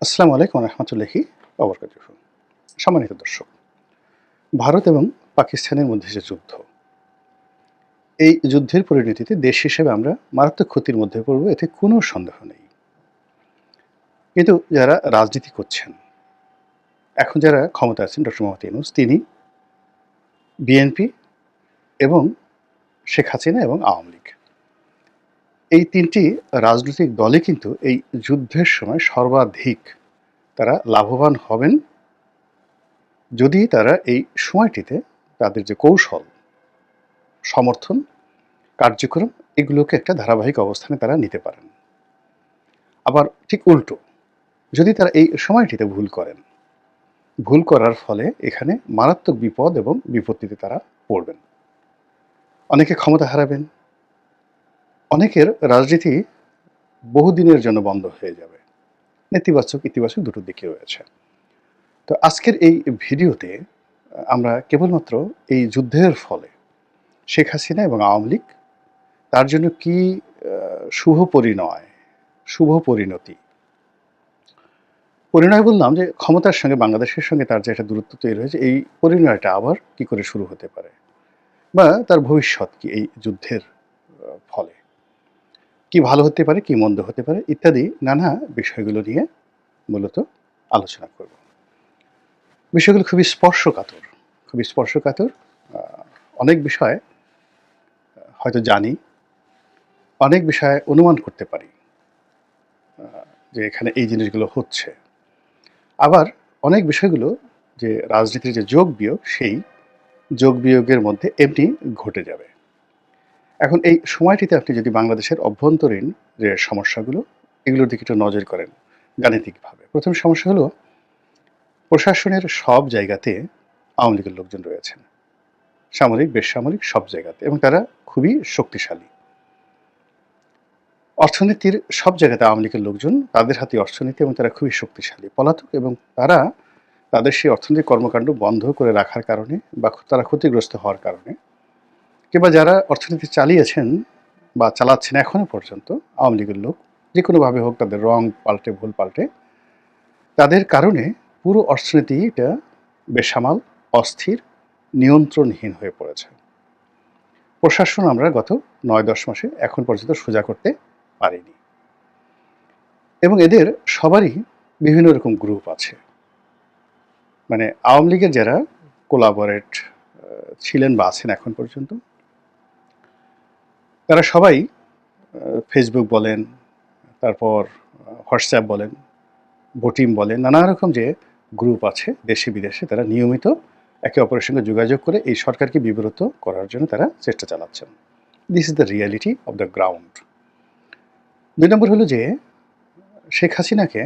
আসসালামু আলাইকুম রহমতুল্লাহি ওবরকাতুহু। সম্মানিত দর্শক, ভারত এবং পাকিস্তানের মধ্যে যে যুদ্ধ, এই যুদ্ধের পরিণতিতে দেশ হিসেবে আমরা মারাত্মক ক্ষতির মধ্যে পড়ব, এতে কোনো সন্দেহ নেই। কিন্তু যারা রাজনীতি করছেন, এখন যারা ক্ষমতা আছেন, ডক্টর মোহাম্মদ ইউনূস তিনি, বিএনপি এবং শেখ হাসিনা এবং আওয়ামী লীগ, এই ৩টি রাজনৈতিক দলই কিন্তু এই যুদ্ধের সময় সর্বাধিক তারা লাভবান হবেন যদি তারা এই সময়টিতে তাদের যে কৌশল, সমর্থন, কার্যক্রম এগুলোকে একটা ধারাবাহিক অবস্থানে তারা নিতে পারেন। আবার ঠিক উল্টো, যদি তারা এই সময়টিতে ভুল করেন, ভুল করার ফলে এখানে মারাত্মক বিপদ এবং বিপত্তিতে তারা পড়বেন। অনেকে ক্ষমতা হারাবেন, অনেকের রাজনীতি বহুদিনের জন্য বন্ধ হয়ে যাবে। নেতিবাচক ইতিবাচক দুটো দিকই রয়েছে। তো আজকের এই ভিডিওতে আমরা কেবলমাত্র এই যুদ্ধের ফলে শেখ হাসিনা এবং আওয়ামী লীগ তার জন্য কি শুভ পরিণয়, শুভ পরিণতি, পরিণয় বললাম যে ক্ষমতার সঙ্গে বাংলাদেশের সঙ্গে তার যে একটা দূরত্ব তৈরি হয়েছে, এই পরিণয়টা আবার কি করে শুরু হতে পারে, বা তার ভবিষ্যৎ কি এই যুদ্ধের ফলে, কি ভালো হতে পারে, কি মন্দ হতে পারে, ইত্যাদি নানা বিষয়গুলো নিয়ে মূলত আলোচনা করব। বিষয়গুলো খুবই স্পর্শকাতর, খুবই স্পর্শকাতর। অনেক বিষয় হয়তো জানি, অনেক বিষয় অনুমান করতে পারি যে এখানে এই জিনিসগুলো হচ্ছে। আবার অনেক বিষয়গুলো যে রাজনীতির যে যোগ বিয়োগ, সেই যোগ বিয়োগের মধ্যে এমনি ঘটে যাবে। এখন এই সময়টিতে আপনি যদি বাংলাদেশের অভ্যন্তরীণ যে সমস্যাগুলো, এগুলোর দিকে একটু নজর করেন গাণিতিকভাবে। প্রথম সমস্যা হলো, প্রশাসনের সব জায়গাতে আওয়ামী লীগের লোকজন রয়েছেন, সামরিক বেসামরিক সব জায়গাতে, এবং তারা খুবই শক্তিশালী। অর্থনীতির সব জায়গাতে আওয়ামী লীগের লোকজন, তাদের হাতে অর্থনীতি, এবং তারা খুবই শক্তিশালী পলাতক, এবং তারা তাদের সেই অর্থনৈতিক কর্মকাণ্ড বন্ধ করে রাখার কারণে বা তারা ক্ষতিগ্রস্ত হওয়ার কারণে, কিংবা যারা অর্থনীতি চালিয়েছেন বা চালাচ্ছেন এখনো পর্যন্ত আওয়ামী লীগের লোক, যে কোনোভাবে হোক, তাদের রং পাল্টে ভুল পাল্টে, তাদের কারণে পুরো অর্থনীতিটা বেসামাল, অস্থির, নিয়ন্ত্রণহীন হয়ে পড়েছে। প্রশাসন আমরা গত ৯-১০ মাসে এখন পর্যন্ত সোজা করতে পারিনি, এবং এদের সবারই বিভিন্ন রকম গ্রুপ আছে। মানে আওয়ামী লীগের যারা কোলাবরেট ছিলেন বা আছেন এখন পর্যন্ত, তারা সবাই ফেসবুক বলেন, তারপর হোয়াটসঅ্যাপ বলেন, ভোটিম বলেন, নানা রকম যে গ্রুপ আছে দেশে বিদেশে, তারা নিয়মিত একে অপরের সঙ্গে যোগাযোগ করে এই সরকারকে বিব্রত করার জন্য তারা চেষ্টা চালাচ্ছেন। This is the reality of the ground. ২ নম্বর হলো যে শেখ হাসিনাকে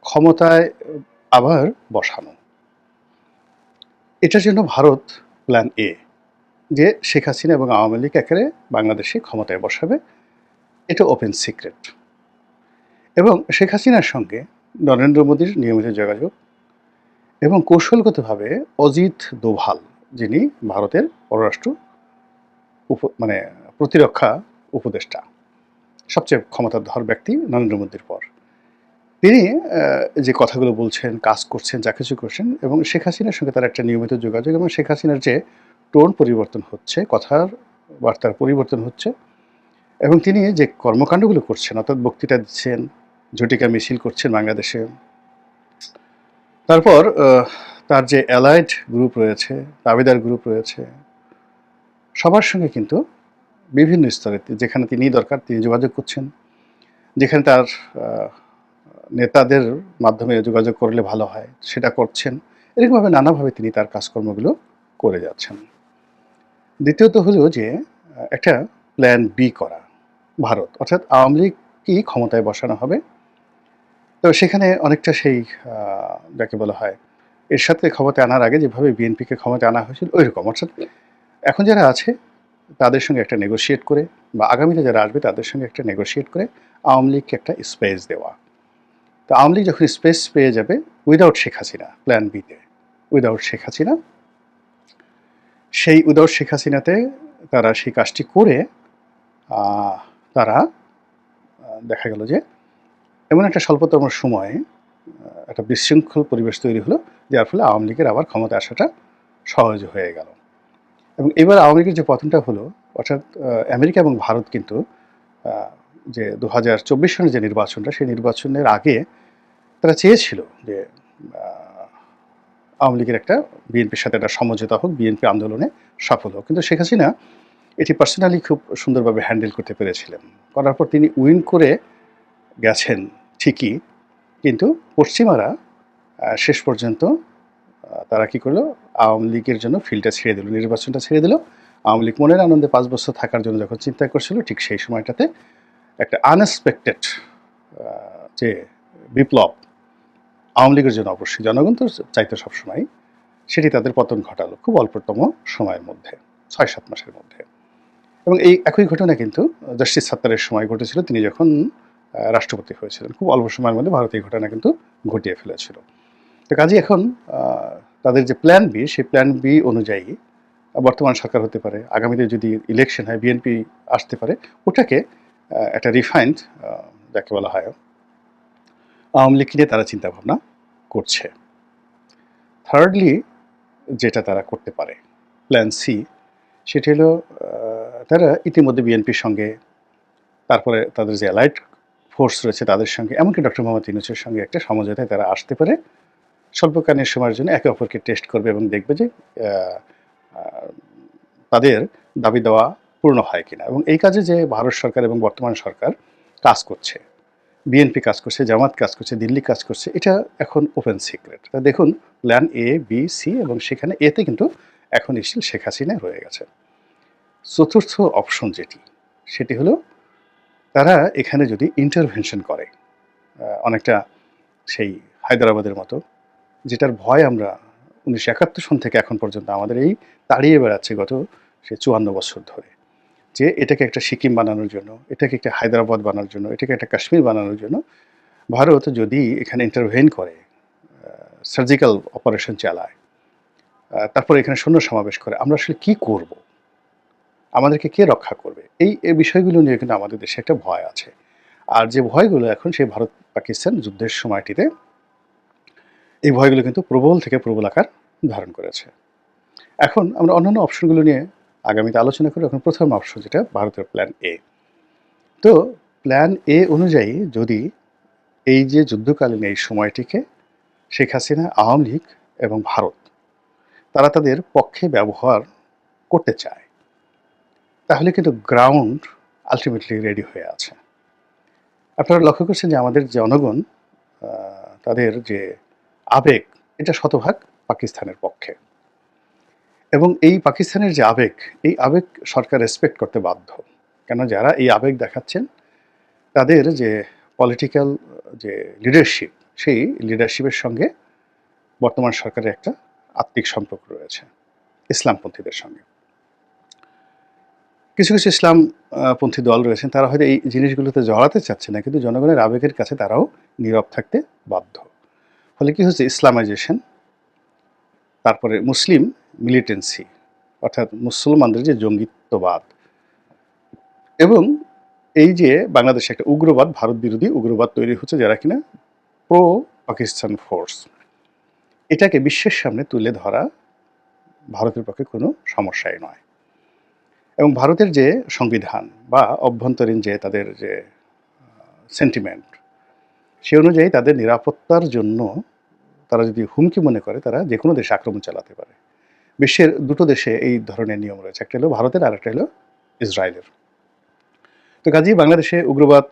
ক্ষমতায় আবার বসানো, এটার জন্য ভারত প্ল্যান এ, যে শেখ হাসিনা এবং আওয়ামী লীগ একেবারে বাংলাদেশে ক্ষমতায় বসাবে, এটা ওপেন সিক্রেট। এবং শেখ হাসিনার সঙ্গে নরেন্দ্র মোদীর নিয়মিত যোগাযোগ, এবং কৌশলগতভাবে অজিত দোভাল, যিনি ভারতের পররাষ্ট্র মানে প্রতিরক্ষা উপদেষ্টা, সবচেয়ে ক্ষমতাধর ব্যক্তি নরেন্দ্র মোদীর পর, তিনি যে কথাগুলো বলছেন, কাজ করছেন, যা কিছু করছেন, এবং শেখ হাসিনার সঙ্গে তার একটা নিয়মিত যোগাযোগ, এবং শেখ হাসিনার যে টোন পরিবর্তন হচ্ছে, কথার বার্তার পরিবর্তন হচ্ছে, এবং তিনি যে কর্মকাণ্ডগুলো করছেন, অর্থাৎ বক্তৃতা দিচ্ছেন, ঝটিকা মিছিল করছেন বাংলাদেশে, তারপর তার যে অ্যালাইড গ্রুপ রয়েছে, দাবিদার গ্রুপ রয়েছে, সবার সঙ্গে কিন্তু বিভিন্ন স্তরে যেখানে তিনি দরকার তিনি যোগাযোগ করছেন, যেখানে তার নেতাদের মাধ্যমে যোগাযোগ করলে ভালো হয় সেটা করছেন। এরকমভাবে নানাভাবে তিনি তার কাজকর্মগুলো করে যাচ্ছেন। দ্বিতীয়ত হলো যে একটা প্ল্যান বি করা ভারত, অর্থাৎ আওয়ামী লীগকেই ক্ষমতায় বসানো হবে। তো সেখানে অনেকটা সেই যাকে বলা হয় এরশাদকে ক্ষমতায় আনার আগে যেভাবে বিএনপিকে ক্ষমতায় আনা হয়েছিল ওইরকম, অর্থাৎ এখন যারা আছে তাদের সঙ্গে একটা নেগোশিয়েট করে, বা আগামীতে যারা আসবে তাদের সঙ্গে একটা নেগোশিয়েট করে আওয়ামী লীগকে একটা স্পেস দেওয়া। তো আওয়ামী লীগ যখন স্পেস পেয়ে যাবে উইদাউট শেখ হাসিনা, প্ল্যান বিতে উইদাউট শেখ হাসিনা, সেই উইদাউট শেখ হাসিনাতে তারা সেই কাজটি করে তারা দেখা গেল যে এমন একটা স্বল্পতম সময়ে একটা বিশৃঙ্খল পরিবেশ তৈরি হলো, যার ফলে আওয়ামী লীগের আবার ক্ষমতায় আসাটা সহজ হয়ে গেল। এবং এবার আওয়ামী লীগের যে পতনটা হলো, অর্থাৎ আমেরিকা এবং ভারত কিন্তু যে 2024 সনের যে নির্বাচনটা, সেই নির্বাচনের আগে তারা চেয়েছিল যে আওয়ামী লীগের একটা বিএনপির সাথে একটা সমঝোতা হোক, বিএনপি আন্দোলনে সফল হোক। কিন্তু শেখ হাসিনা এটি পার্সোনালি খুব সুন্দরভাবে হ্যান্ডেল করতে পেরেছিলেন। করার পর তিনি উইন করে গেছেন ঠিকই, কিন্তু পশ্চিমারা শেষ পর্যন্ত তারা কি করলো, আওয়ামী লীগের জন্য ফিল্ডটা ছেড়ে দিল, নির্বাচনটা ছেড়ে দিল। আওয়ামী লীগ মনের আনন্দে 5 বছর থাকার জন্য যখন চিন্তা করছিল, ঠিক সেই সময়টাতে একটা আনএক্সপেক্টেড যে বিপ্লব, আওয়ামী লীগের জন্য অবশ্যই, জনগণ তো চাইতো সবসময়, সেটি তাদের পতন ঘটালো খুব অল্পতম সময়ের মধ্যে, 6-7 মাসের মধ্যে। এবং এই একই ঘটনা কিন্তু জাস্টিস সাত্তারের সময় ঘটেছিল, তিনি যখন রাষ্ট্রপতি হয়েছিলেন। খুব অল্প সময়ের মধ্যে ভারত এই ঘটনা কিন্তু ঘটিয়ে ফেলেছিল। তো কাজে এখন তাদের যে প্ল্যান বি, সেই প্ল্যান বি অনুযায়ী বর্তমান সরকার হতে পারে, আগামীতে যদি ইলেকশন হয় বিএনপি আসতে পারে, ওটাকে একটা রিফাইন্ড যাকে বলা হয় আওয়ামী লীগ নিয়ে তারা চিন্তাভাবনা করছে। থার্ডলি যেটা তারা করতে পারে, প্ল্যান সি, সেটি হলো তারা ইতিমধ্যে বিএনপির সঙ্গে, তারপরে তাদের যে অ্যালাইড ফোর্স রয়েছে তাদের সঙ্গে, এমনকি ডক্টর মোহাম্মদ ইউনূসের সঙ্গে একটা সমঝোতায় তারা আসতে পারে, স্বল্পকালীন সময়ের জন্য একে অপরকে টেস্ট করবে এবং দেখবে যে তাদের দাবি দেওয়া পূর্ণ হয় কিনা। এবং এই কাজে যে ভারত সরকার এবং বর্তমান সরকার কাজ করছে, বিএনপি কাজ করছে, জামাত কাজ করছে, দিল্লি কাজ করছে, এটা এখন ওপেন সিক্রেট। দেখুন, প্ল্যান এ, বি, সি, এবং সেখানে এতে কিন্তু এখন স্টিল শেখ হাসিনা রয়ে গেছে। চতুর্থ অপশন যেটি, সেটি হলো তারা এখানে যদি ইন্টারভেনশন করে, অনেকটা সেই হায়দ্রাবাদের মতো, যেটার ভয় আমরা 1971 সন থেকে এখন পর্যন্ত আমাদের এই তাড়িয়ে বেড়াচ্ছে গত সে 54 বছর ধরে, যে এটাকে একটা সিকিম বানানোর জন্য, এটাকে একটা হায়দ্রাবাদ বানানোর জন্য, এটাকে একটা কাশ্মীর বানানোর জন্য ভারত যদি এখানে ইন্টারভেন করে, সার্জিক্যাল অপারেশন চালায়, তারপরে এখানে সৈন্য সমাবেশ করে, আমরা আসলে কী করব, আমাদেরকে কে রক্ষা করবে, এই বিষয়গুলো নিয়ে কিন্তু আমাদের দেশে একটা ভয় আছে। আর যে ভয়গুলো এখন সেই ভারত পাকিস্তান যুদ্ধের সময়টিতে, এই ভয়গুলো কিন্তু প্রবল থেকে প্রবল আকার ধারণ করেছে। এখন আমরা অন্যান্য অপশনগুলো নিয়ে আগামীতে আলোচনা করি। এখন প্রথম অপশন যেটা ভারতের প্ল্যান এ। তো প্ল্যান এ অনুযায়ী যদি এই যে যুদ্ধকালীন এই সময়টিকে শেখ হাসিনা, আওয়ামী লীগ এবং ভারত তারা তাদের পক্ষে ব্যবহার করতে চায়, তাহলে কিন্তু গ্রাউন্ড আলটিমেটলি রেডি হয়ে আছে। আপনারা লক্ষ্য করছেন যে আমাদের জনগণ তাদের যে আবেগ, এটা শতভাগ পাকিস্তানের পক্ষে, এবং এই পাকিস্তানের যে আবেগ, এই আবেগ সরকার রেসপেক্ট করতে বাধ্য। কেন, যারা এই আবেগ দেখাচ্ছেন তাদের যে পলিটিক্যাল যে লিডারশিপ, সেই লিডারশিপের সঙ্গে বর্তমান সরকারের একটা আত্মিক সম্পর্ক রয়েছে ইসলামপন্থীদের সঙ্গে। কিছু কিছু ইসলামপন্থী দল রয়েছেন, তারা হয়তো এই জিনিসগুলোতে জড়াতে চাচ্ছে না, কিন্তু জনগণের আবেগের কাছে তারাও নীরব থাকতে বাধ্য। ফলে কী হচ্ছে, ইসলামাইজেশন, তারপরে মুসলিম মিলিটেন্সি, অর্থাৎ মুসলমানদের যে জঙ্গিত্ববাদ, এবং এই যে বাংলাদেশে একটা উগ্রবাদ, ভারত বিরোধী উগ্রবাদ তৈরি হচ্ছে, যারা কিনা প্রো পাকিস্তান ফোর্স, এটাকে বিশ্বের সামনে তুলে ধরা ভারতের পক্ষে কোনো সমস্যাই নয়। এবং ভারতের যে সংবিধান বা অভ্যন্তরীণ যে তাদের যে সেন্টিমেন্ট, সে অনুযায়ী তাদের নিরাপত্তার জন্য তারা যদি হুমকি মনে করে, তারা যে কোনো দেশে আক্রমণ চালাতে পারে। বিশ্বের দুটো দেশে এই ধরনের নিয়ম রয়েছে, একটা হলো ভারতের আর একটা হলো ইসরায়েলের। তো কাজেই বাংলাদেশে উগ্রবাদ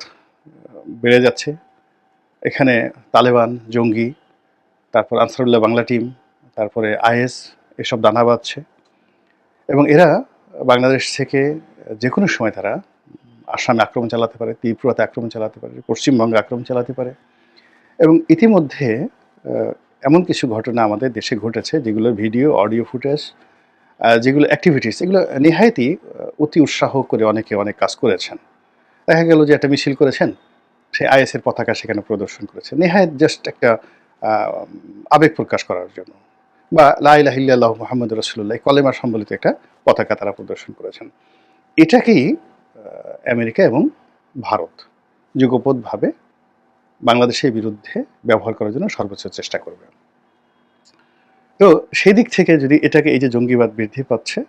বেড়ে যাচ্ছে, এখানে তালেবান, জঙ্গি, তারপর আনসারুল্লাহ বাংলা টিম, তারপরে আইএস, এসব দানা বাঁধছে, এবং এরা বাংলাদেশ থেকে যে কোনো সময় তারা আসামে আক্রমণ চালাতে পারে, ত্রিপুরাতে আক্রমণ চালাতে পারে, পশ্চিমবঙ্গে আক্রমণ চালাতে পারে। এবং ইতিমধ্যে এমন কিছু ঘটনা আমাদের দেশে ঘটেছে, যেগুলোর ভিডিও, অডিও ফুটেজ, যেগুলো অ্যাক্টিভিটিস, এগুলো নেহায়েতই অতি উৎসাহ করে অনেকে অনেক কাজ করেছেন। দেখা গেল যে একটা মিছিল করেছেন, সেই আইএসের পতাকা সেখানে প্রদর্শন করেছে, নেহায়েত জাস্ট একটা আবেগ প্রকাশ করার জন্য, বা লা ইলাহা ইল্লাল্লাহু মুহাম্মাদুর রাসূলুল্লাহ কলেমা সম্বলিত একটা পতাকা তারা প্রদর্শন করেছেন। এটাকেই আমেরিকা এবং ভারত যুগপৎভাবে বাংলাদেশের বিরুদ্ধে ব্যবহার করার জন্য সর্বোচ্চ চেষ্টা করবে। তো সেই দিক থেকে যদি এটাকে এই যে জঙ্গিবাদ বৃদ্ধি পাচ্ছে,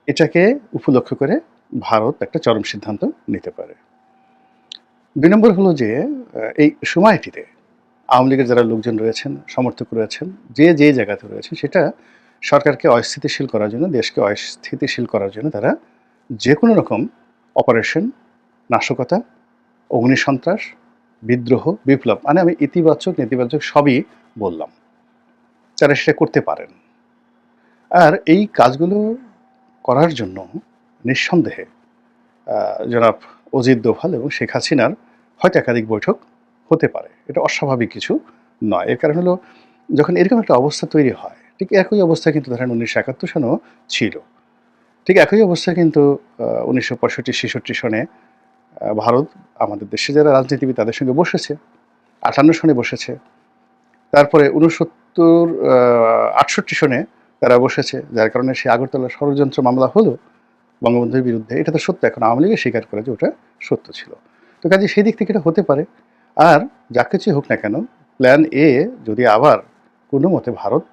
এটাকে উপলক্ষ করে ভারত একটা চরম সিদ্ধান্ত নিতে পারে। ২ নম্বর হলো যে এই সময়টিতে আওয়ামী লীগের যারা লোকজন রয়েছেন, সমর্থক রয়েছেন, যে জায়গাতে রয়েছেন সেটা সরকারকে অস্থিতিশীল করার জন্য, দেশকে অস্থিতিশীল করার জন্য তারা যেকোনো রকম অপারেশন, নাশকতা, অগ্নিসন্ত্রাস, বিদ্রোহ, বিপ্লব মানে আমি ইতিবাচক, নেতিবাচক সবই বললাম। তারা সেটা করতে পারেন। আর এই কাজগুলো করার জন্য নিঃসন্দেহে জনাব অজিত দোভাল এবং শেখ হাসিনার হয়তো একাধিক বৈঠক হতে পারে। এটা অস্বাভাবিক কিছু নয়। এর কারণ হলো যখন এরকম একটা অবস্থা তৈরি হয়, ঠিক একই অবস্থা কিন্তু ধরেন ১৯৭১ সনেও ছিল। ঠিক একই অবস্থা কিন্তু ১৯৬৫-৬৬ সনে ভারত আমাদের দেশে যারা রাজনীতিবিদ তাদের সঙ্গে বসেছে। ৫৮ সনে বসেছে। তারপরে ৬৯, ৬৮ সনে তারা বসেছে। যার কারণে সেই আগরতলা ষড়যন্ত্র মামলা হলো বঙ্গবন্ধুর বিরুদ্ধে। এটা তো সত্য, এখন আওয়ামী লীগই স্বীকার করে যে ওটা সত্য ছিল। তো কাজেই সেই দিক থেকে এটা হতে পারে। আর যা কিছুই হোক না কেন, প্ল্যান এ যদি আবার কোনো মতে ভারত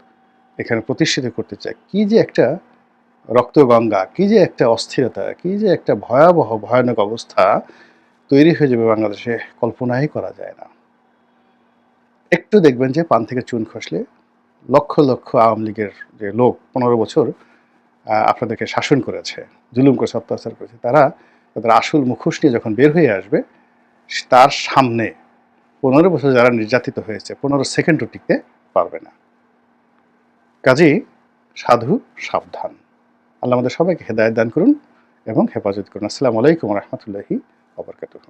এখানে প্রতিষ্ঠিত করতে চায়, কি যে একটা রক্তগঙ্গা, কি যে একটা অস্থিরতা, কি যে একটা ভয়াবহ ভয়ানক অবস্থা তৈরি হয়ে যাবে বাংলাদেশে, কল্পনাই করা যায় না। একটু দেখবেন যে পান থেকে চুন খসলে লক্ষ লক্ষ আওয়ামী লীগের যে লোক ১৫ বছর আপনাদেরকে শাসন করেছে, জুলুম করেছে, অত্যাচার করেছে, তারা তাদের আসল মুখোশ নিয়ে যখন বের হয়ে আসবে, তার সামনে ১৫ বছর যারা নির্যাতিত হয়েছে ১৫ সেকেন্ডও টিকতে পারবে না। কাজেই সাধু সাবধান। আল্লাহ আমাদের সবাইকে হেদায়েত দান করুন এবং হেফাজত করুন। আসসালামু আলাইকুম ওয়া রাহমাতুল্লাহি ওয়া বারাকাতুহু।